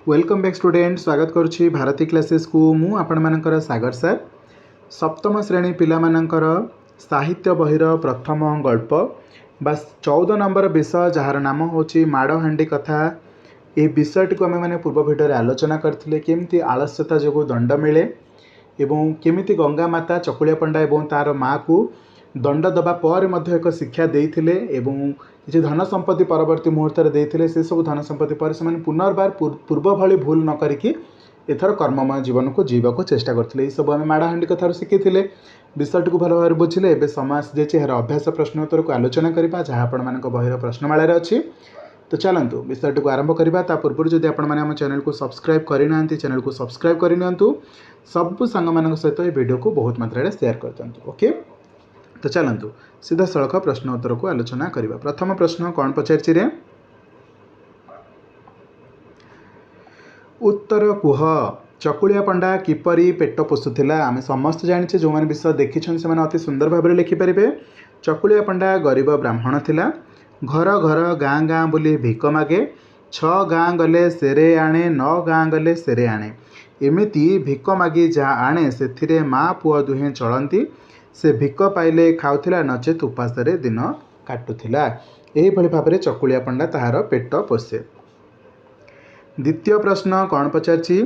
Welcome back student स्वागत करुच्ची Bharti classes को मु आपण मानकर सागर सर सप्तम श्रेणी पिला मानकर साहित्य बहिर प्रथम गल्प बस 14 नंबर विषय जार नाम होची माड़हांडी कथा। ये विषयटी को आम मैंने पूर्व भिडियो आलोचना करथिले केमती आलस्यता जो दंड मिले एवं केमिति गंगा माता चकुलिया पंडा एवं तार माँ को दंड दबा पर मध्य एक शिक्षा देइथिले एवं किसी धन संपत्ति परवर्ती मुहूर्त देइथिले से सब धन संपत्ति पर से पुनर्बार पूर्व भली भूल न करिकी एथर कर्ममय जीवन को जीवा को चेष्टा करथिले। ये सब आम माड़हांडी कथार शिखिथिले विषयटी को भल भाव बुझिले। एबे समय आसी यार अभ्यास प्रश्नोत्तर को आलोचना करबा जहाँ आपण मानक बहिर प्रश्नमाला अच्छी। तो चलतु विषयटी को आरंभ करबा ता पूर्व जदि आपण माने हम चैनल को सब्सक्राइब करना चैनल को सब्सक्राइब करनियंतु सब सांग मानक सहित ये वीडियो को बहुत मात्रा शेयर कर दिंतु। ओके तो चलतु सीधा सड़क प्रश्नोत्तर को आलोचना करबा। प्रथम प्रश्न कौन पचारछि रे उत्तर कुह चकुलिया पंडा किपरि पेट पोषुला। आम समस्त जाने जो मैंने विषय देखी से अति सुंदर भाव में लिखिपारे। चकुलिया पंडा गरीब ब्राह्मण थिला घर घर गाँ गाँ बुली भिक मागे 6 गाँ गले सेरे आणे 9 गाँ गले सेरे आणे एमिति भिक मागी जहाँ आणे से माँ पुआ दुहें चलती से भिक पाइले खाऊला नचेत उपासरे दिन काटुला। यही भाव में चकुलिया पंडा ताहार पेट पोषे। द्वितीय प्रश्न कौन पचारछि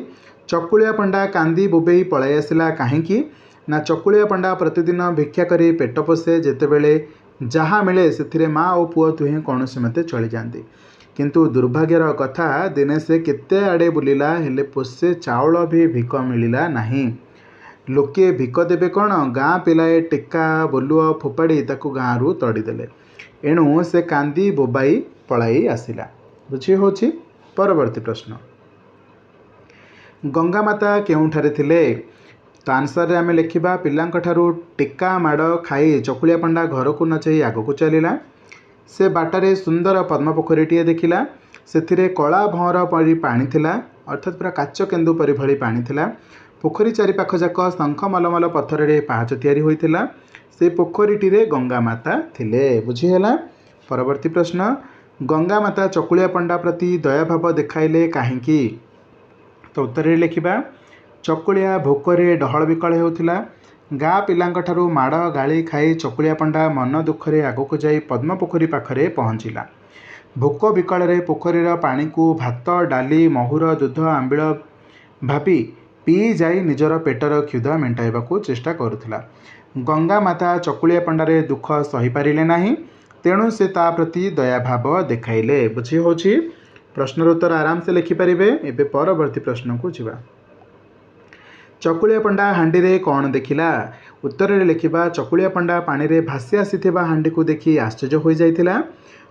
चकुलिया पंडा कांदी बोबेई पलाई आसला कहीं ना चकुलिया पंडा प्रतिदिन भिक्षा करी पेट पोषे जेतेबेले जहाँ मिले से माँ और पुआ दुहें कौन मते चली जाती किंतु दुर्भाग्यर कथा दिने से केते आड़े बुलिला हेले पोषे चाउल भी भिक मिलिला नहीं। लोके भिक देवे कौन गाँ पिलाए टेका बोलुआ फोपाड़ी ताकू गाँ रु तड़ीदेले एणु से कांदी बोबाई पलाई आसिला। बुझी होची। परवर्ती प्रश्न गंगा माता केउठारे थिले तो आंसर रे आमे लिखिबा पिलांकठारू टेका माड़ खाई चकुलिया पंडा घर को नचई आगू चलिला। से बाटारे सुंदर पद्म पोखरीटीए देखिला से कला भंवर परी पानी थिला अर्थात पूरा काच केन्दु परी भली पानी थिला। पोखरी चारिपाख जाक शंख मलमल पत्थर पाहाच तैयारी होइथिला। से पोखरीटी रे गंगा माता थिले। बुझीगला। परवर्ती प्रश्न गंगा माता चकुलिया पंडा प्रति दया भाव देखाइले काहींकी तो उत्तर लिखिबा चकुलिया भोकरे डहल विकल होउथिला गाँ पिलांकठारू माड़ गाली खाई चकुलिया पंडा मन दुखरे आगक जाई पद्म पोखरी पाखरे पहुँचला। भोक विकल पोखरीर पानी को भात डाली महुर दूध आंबिल भापी पी जाई निजर पेटर क्षुधा मेटाइबाकू चेष्टा करुथिला। गंगा माता चकुलिया पंडारे दुख सही पारिले नाही तेणु से ता प्रति दया भाव देखाइले। बुझी होची। प्रश्नर उत्तर आराम से लिखिपारे। एबे परवर्ती प्रश्न को जीवा। चकुलिया पंडा हांडी रे कौन देखिला। उत्तर रे लिखिबा चकुलिया पंडा पानी रे भासी आसीथिबा हांडी को देखि आश्चर्य हो जाइथिला।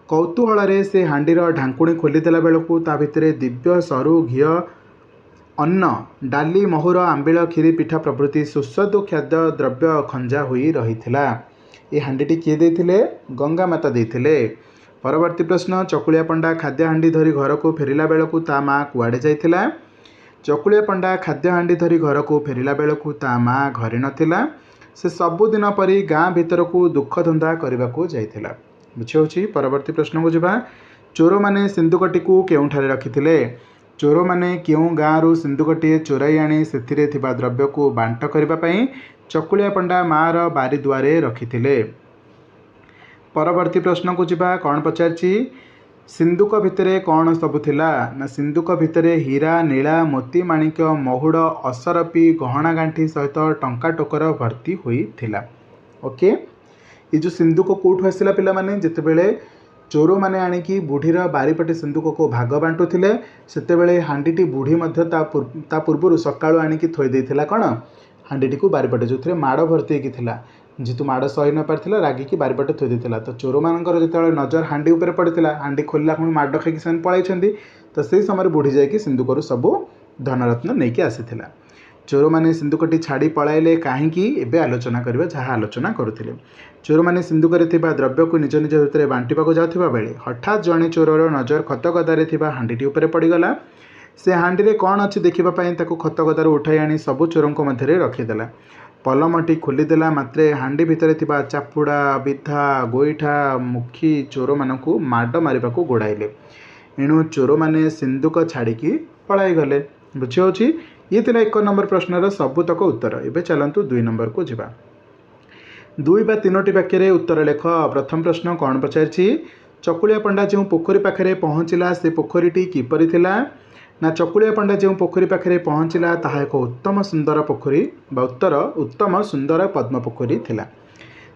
कौतूहल रे से हांडीर ढांकुणी खोलीदेला बेलकू ता भितरे दिव्य सरू घी अन्न डाली महुर आंबिल खीरी पिठा प्रभृति सुस्वादु खाद्य द्रव्य खंजा हुई रहीथिला। ये हांडीटी किए देथिले गंगा माता देथिले। परवर्ती प्रश्न चकुलिया पंडा खाद्य हांडी धरी घर को फेरिला बेलकू ता माँ कुआडे जाइथिला। चकुलिया पंडा खाद्य हांडी धरी घर को फेरिला बेलकू ता माँ घरे नथिला। से सबुदिन परी गाँ भीतर को दुख धंदा करबाकू जाइथिला। बुझी। परवर्ती प्रश्न को जीवा। चोर माने सिंधुकटी को केउठारे रखिथिले। चोर माने क्यों गाँ रु सिंधुकटी चोराई आनी सेथिरे थिबा द्रव्य को बांट करबा पई चकुलिया पंडा मार बारी दुआरे रखिथिले। परवर्ती प्रश्न को जीवा। कौन पचारछि सिंधुक भितरे कौन सबु थिला ना सिंधुक भितरे हीरा नीला मोती माणिक महुड़ असरपी गहना गांठी सहित टंका टोकर भर्ती होई थिला। ओके ये जो सिंधुक कौटू आसला पिला माने जेतेबेले चोर मैंने आणिकी बुढ़ीर बारीपटे सिंधुक को भाग बांटुले से हांडीटी बुढ़ी ता पूर्व सकाळु आणिकी थोई देइथिला कौन हांडीटी को बारीपटे जो थे माड़ भर्ती होगी थिला जेहेतु माड़ सही न पारिथिला रागिकी बारीपटे थोई देइथिला। तो चोर मानकर जेतेबेले नजर हांडी उपरे पड़िथिला हांडी खोलिला पुणी माड़ खाइकी से पळाइछन्ती तो सही समय बुढ़ी जाइकी सिंधुकरू सबू धनरत्न नहीं आसीथिला। चोर मैंने सिंधुकटी छाड़ी पलाइले कहीं एबे आलोचना करिबा जहाँ आलोचना करुथिले। चोर मैंने सिंधुकरे थिबा द्रव्य को निज निज भितर बांटिबाकू जाउथिबा बेले हठात जड़े चोरर नजर खतगदारे थिबा हांडीटी उपरे पड़गला। से हांडी रे कौन अच्छी देखिबा पई ताकू खतगदार उठाई आनी सबू चोरंक मध्यरे रखिदेला। पलमटी खोलीदेला मात्रे हांडी भितर थिबा चापुड़ा बिधा गोईठा मुखी चोर मानकू माड मारिबाकू गोड़ाइले। एणु चोर मैंने सिंधुक छाड़िकी पलाई गले। बुझी होची ये थिला 1 नंबर प्रश्नर सबुतक उत्तर। एबे चलंतु 2 नंबर को जिबा। 2 बा 3टी वाक्य उत्तर लेख। प्रथम प्रश्न कौन पचारछि चकुलिया पंडा जो पोखरी पाखे पहुँचला से पोखरीटी किपरि थिला ना चकुलिया पंडा जो पोखरी पाखे पहुँचला ताहा एक उत्तम सुंदर पोखरी बा उत्तर उत्तम सुंदर पद्म पोखरी थिला।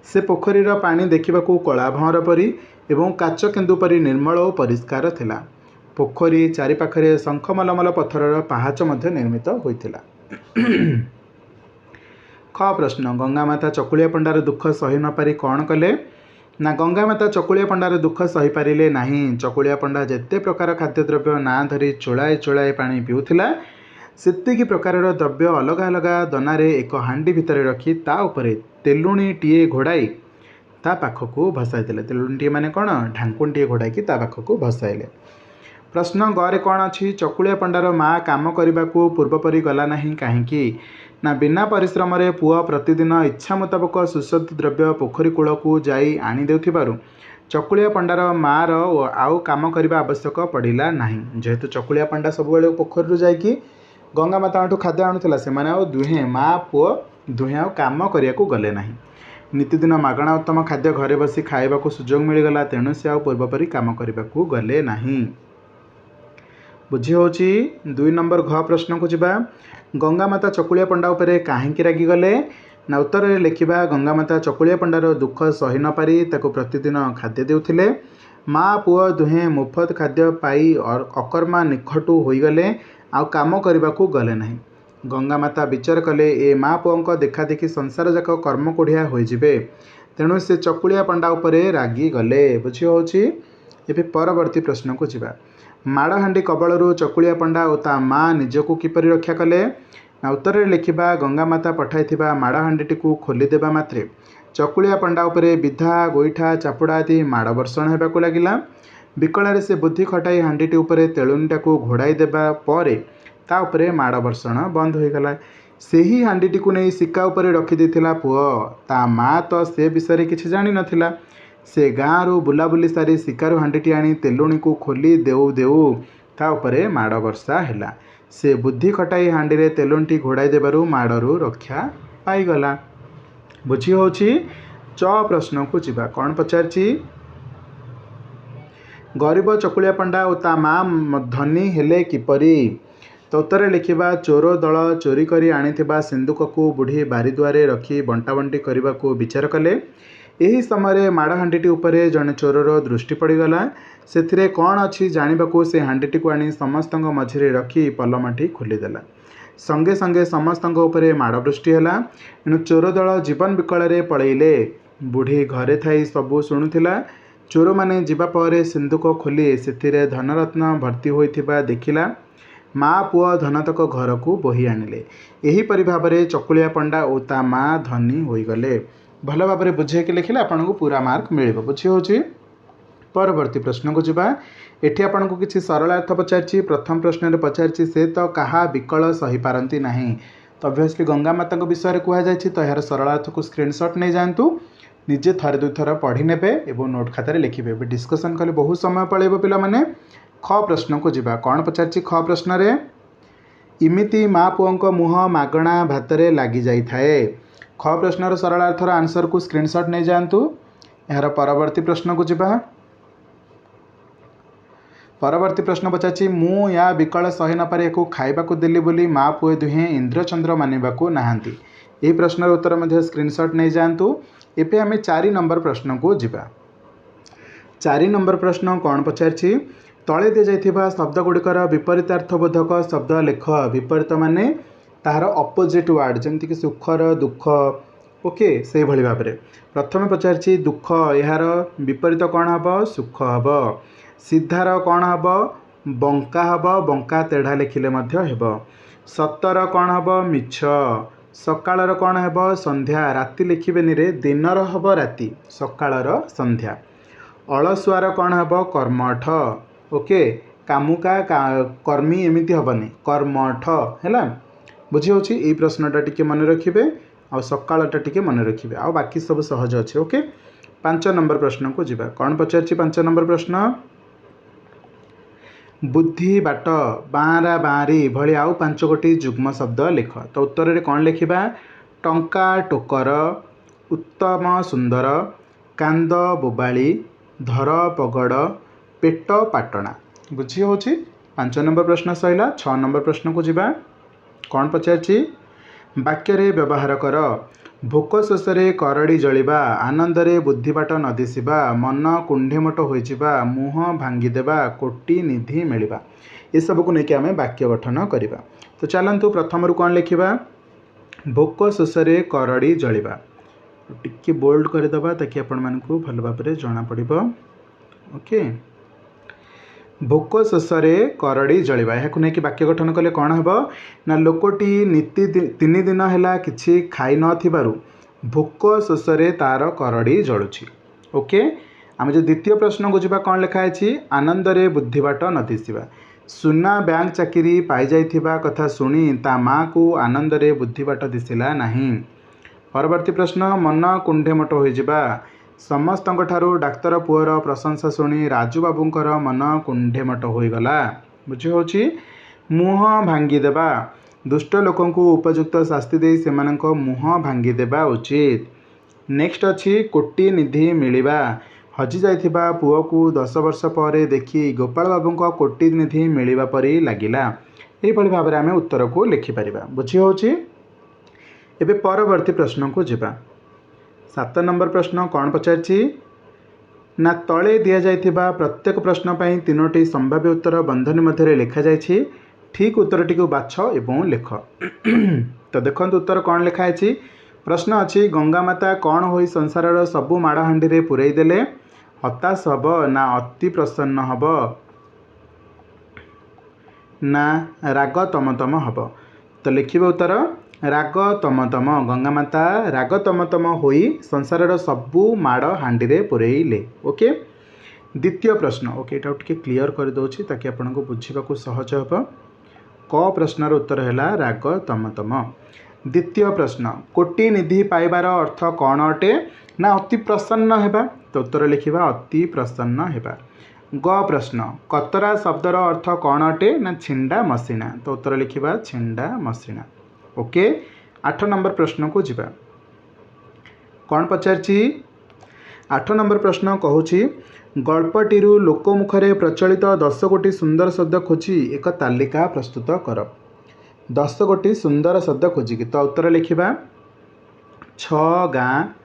से पोखरीर पानी देखिबाकू कला भंवर परी एवं काच केन्दु परी निर्मल और परिष्कार थिला। पोखरी चारिपाखरे शंख मलमल पत्थरर पहाच मध्य निर्मित होइथिला। ख प्रश्न गंगा माता चकुलिया पंडार दुख सही न पारी कौन कले ना गंगा माता चकुलिया पंडार दुख सही पारिले नाही। चकुलिया पंडा जेते प्रकार खाद्यद्रव्य ना धरी चोलाए चोलाए पानी पिउथिला सेतिकी प्रकारर द्रव्य अलग अलग दनारे एक हांडी भितर रखी ता उपरे तेलुणीटीए घोड़ाई ता पाखकू भसाइले। तेलुणीटीए माने कौन ढांकुणीटीए घोड़ाई ता पाखकू भसाइले। प्रश्न गरे कौन अच्छी चकुलिया पंडार माँ काम करने को पूर्वपरी गला नहीं कहीं ना बिना परिश्रम रे पुआ प्रतिदिन इच्छा मुताबक सुस्वादु द्रव्य पोखरी कूल को जाई आनी देउथिबारु चकुलिया पंडार माँ आउ काम करने आवश्यक पड़िला नहीं। जेहेतु चकुलिया पंडा सब पोखरी जाकि गंगा माता खाद्य आणुला से दुहे माँ पुओ दुहे आउ काम करने को गले नहीं। नीतिदिन मागणा उत्तम खाद्य घरे बसी खाइबा सुजोग मिलगला तेणु से आउ पूर्वपरी काम करने को गले नहीं। बुझी होची 2 नंबर घ प्रश्न को जिबा। गंगा माता चकुलिया पंडा उपरे काहेकि रागी गले ना उत्तर रे लिखिबा गंगा माता चकुलिया पंडार दुख सही न पारी ताको प्रतिदिन खाद्य देउथिले। माँ पुओ दुहे मुफत खाद्य पाई और अकर्मा निखटू होईगले आउ काम करने को गले नहीं। गंगा माता विचार कले ए माँ पुओं देखा देखी संसार जाक कर्म कोढ़िया होइजिबे तेणु से चकुलिया पंडा उपरे रागी गले। बुझी होची एबे परवर्ती प्रश्न को जिबा। माड़हांडी कबलरू चकुलिया पंडा और ता माँ निजको किपरि रक्षा कले ना उत्तर लिखिबा गंगा माता पठाइथिबा माड़हांडी को खोलीदेबा मात्रे चकुलिया पंडा उपरे विधा गोईठा चापुड़ा आदि माड़ वर्षण होबाकू लागिला। विकल से बुद्धि खटाई हांडीटी उपरे तेलुणीटा को घोड़ाई देबा परे ता उपरे माड़ वर्षण बंद हो गला। सेही हांडीटी को नहीं सिक्का उपरे रखी देथिला पुओ ता माँ तो से विषय किछि जानि नथिला। से गाँ रु बुलाबुली सारी शिकारु हांडीटी आनी तेलुणी को खोली देऊ देऊ ता उपरे माड़ वर्षा हैला। से बुद्धि खटाई हांडी रे तेलुणीटी घोड़ाई देबारु माड़रू रक्षा पाईगला। बुझी होची च प्रश्न को जिबा। कौन पचारची गरीब चकुलिया पंडा और ता माँ धनी हेले किपरि तो उत्तर लिखिबा चोर दल चोरी करी आनिथिबा सिंदूक को बुढ़ी बारीदुआरे रखी बंटा बंटी करने को विचार कले। यही समय माड़हांडीटी उपरे जड़े चोरर दृष्टि पड़गला। से कौन अच्छी जानवाक से हांडीटी को आनी समस्त मझिरे रखी पलमटी खोलीदेला। संगे संगे समस्त उपरे माड़वृष्टि है। एणु चोर दल जीवन विकल पलैले। बुढ़ी घरे थी सबू शुणुला। चोर मैंने जावापर सिंदूक खोली से धनरत्न भर्ती होता देखिला। माँ पुओ धनतक घर को बोही आनिले। एहीपरि भाव में चकुलिया पंडा और ता माँ धनी होईगले। भल भाव में बुझेक लिखिले आपन को पूरा मार्क मिल। बुझी होची परवर्ती प्रश्न को जिबा। एठी आपन को किसी सरल अर्थ पचारची। प्रथम प्रश्न रे पचारची से तो कहा विकल सही पारंती नहीं। तो ऑब्वियसली गंगा माता विषय कह जाए तो यार सरल अर्थ को स्क्रीनशॉट नहीं जातु निजे थरे दुई थर पढ़ी नेबे एवं नोट खातार लिखिबे। डिस्कसन कले बहुत समय पड़ेब पिला माने। ख प्रश्न को जिबा। कौन पचारची ख प्रश्न रे इमिति माँ पुओं मुह मागणा भातरे लगी जाई थाए। ख प्रश्नर सरल अर्थर आंसर को स्क्रीनशॉट नहीं जातु। यार परवर्ती प्रश्न को जिबा। परवर्ती प्रश्न पचारची मु या विकल सही न पारे को खाइबा को देली बोली माँ पुए दुहे इंद्रचंद्र मानिबाकू नाहांती। यही प्रश्नर उत्तर मध्य स्क्रीनशॉट नहीं जातु। एपे आमे 4 नंबर प्रश्न को जिबा। 4 नंबर प्रश्न कौन पचारची तले दि जाइथिबा शब्द गुड़िकर विपरीतार्थबोधक शब्द लेख। विपरीत माने तार अपोजिट वर्ड जमती कि सुखर दुख। ओके से भली भाव में प्रथम पचारची दुख यार विपरीत कौन हम सुख हम। सीधार कौन हम बंका हम बंका तेढ़ा लिखिले हेब। सतर कौन हम मिछ। सकाळर कौन हेब संध्या। राति लिखिबेनि रे दिनर हम राति सकाळर संध्या। अलसुआर कौन हेब कर्मठ। ओके कामुका कर्मी एमती हेबनी कर्मठ है। बुझी होची ये प्रश्नटा टिके मन रखिबे आ सकाळटा टिके मन रखिबे आ बाकी सब सहज अच्छे। ओके 5 नंबर प्रश्न को जिबा। कौन पचारची 5 नंबर प्रश्न बुद्धि बाट बाँरा बाँरी भली आउ 5 गोटी जुग्म शब्द लिख। तो उत्तर में कौन लिखा? टंका टोकर, उत्तम सुंदर, कांद बोबाली, धर पगड़, पेट पाटणा। बुझी हो? 5 नंबर प्रश्न सैला। 6 नंबर प्रश्न को जीवा। कौन पचारछि? वाक्य व्यवहार कर। भोक शोषे करड़ी जलिबा, आनंदरे बुद्धिबाट न दिशिबा, मन कुंडेमोट होइजिबा, मुह भांगीदेबा, कोटी निधि मिलिबा। ये सब को लेकिन आम वाक्य गठन करवा। तो चलतु प्रथम रू कौन लिखा? भोक शोषे करड़ी जलिबा। टिके बोल्ड करदे ताकि आपण मानकु भल भाव जना पड़िबो। ओके, भोक शोषे करड़ी जलिबा, यह नहीं वाक्य गठन कले कौन हम ना? लोकटी नीति 3 दिन है किसी खाई नथिबारु भोक शोषे तार करड़ी जलुछि। ओके, आम जो द्वितीय प्रश्न को जीवा कौन लिखाई? आनंदरे बुद्धिबाट न दिशिबा। सुना बैंक चाकरी पाई जाइथिबा कथा शुणी ता माँ को आनंदरे बुद्धिबाट दिशिला नहीं। परवर्ती प्रश्न, मन कुंडेमोट होइजिबा। समस्त डाक्तर पुअर प्रशंसा शुणी राजू बाबूंकर मन कुंडेमोट होइगला। बुझी होची? मुह भांगीदेबा। दुष्ट लोकों को उपयुक्त शास्ति दे सेमानक मुह भांगीदेबा उचित। नेक्स्ट अच्छी कोटी निधि मिलिबा। हजि जाइथिबा पुओ को 10 वर्ष पर देखी गोपाल बाबूंक कोटी निधि मिलिबा परी लागिला। यही भाव में आम उत्तर को लिखिपर। बुझी होची? एबे परवर्ती प्रश्न को जीवा। 7 नंबर प्रश्न कौन पचारछि? ना तले दिया जाइथिबा प्रत्येक प्रश्न पर 3टी संभाव्य उत्तर बंधनी मध्य लिखा जाइछि। ठीक उत्तरटी को बाछ एवं लिख। तो देखो उत्तर कौन लिखाई? प्रश्न अच्छी, गंगा माता कौन हो संसार सबू माड़ हांडी रे पुरई देले? हताश हब ना अति प्रसन्न हब ना राग तमतम हब? तो लिखिबे उत्तर राग तमतम। गंगा माता राग तमतम होई संसार सबू माड़ हांडी रे पुरईले। ओके, द्वितीय प्रश्न। ओके, ये टे क्लीयर कर दूसरी ताकि आपन को बुझा सहज हम। क प्रश्नर उत्तर है राग तमतम। द्वितीय प्रश्न, कोटी निधि पाइबार अर्थ कौन अटे? ना अति प्रसन्न हेबा। तो उत्तर लिखा अति प्रसन्न हेबा। ग प्रश्न, कतरा शब्दर अर्थ कौन अटे? ना छिंडा मसीना। तो उत्तर लिखा छिंडा मसीना। ओके, 8 नंबर प्रश्न को जीवा। कौन पचारछि? 8 नंबर प्रश्न कहूछि, गल्पटिरु लोकमुखरे प्रचलित 10 गोटी सुंदर शब्द खोजी एक तालिका प्रस्तुत कर। 10 गोटी सुंदर शब्द खोजिकी। तो उत्तर लिखा 6 गाँ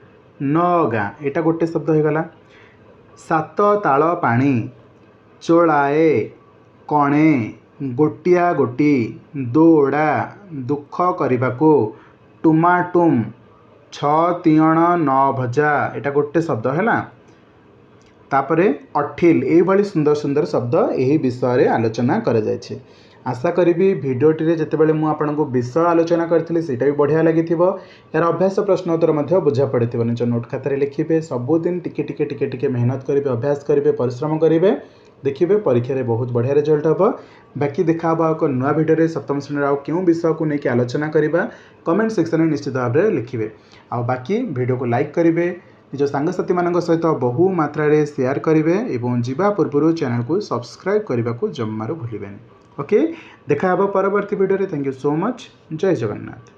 9 गाँ, यहाँ गोटे शब्द हो गला। 7 ताल पानी, चोलाए, कणे, गोटिया गोटी, दौड़ा, दुख करबाको, टुमाटुम, 6 तियण 9 भजा, यहाँ गोटे शब्द है। तापरे अठिल, यही सुंदर सुंदर शब्द यही विषय आलोचना कर जाइछे। आशा करी भिडियोटी जितेबाला मुझे विषय आलोचना करी भी बढ़िया लगी। यार अभ्यास प्रश्न उत्तर बुझा पड़े निज नोट खातार लिखे। सबुदिन टिके टिके टिके टिके मेहनत करेंगे, अभ्यास करेंगे, परिश्रम करेंगे, देखिए परीक्षा रे बहुत बढ़िया रिजल्ट हम। बाकी देखा एक नुआ भिडियो 7म श्रेणी आउ क्यों विषय को लेकिन आलोचना करवा कमेंट सेक्शन में निश्चित भाव में लिखिए। आ बाकी भिडियो को लाइक करेंगे, निज सांगसाथी मान सहित बहु मात्रा रे शेयर करेंगे और जीवा पूर्व चैनल को सब्सक्राइब करने को जमारू भूलें। ओके, देखा परवर्ती video. Thank you so much. जय जगन्नाथ।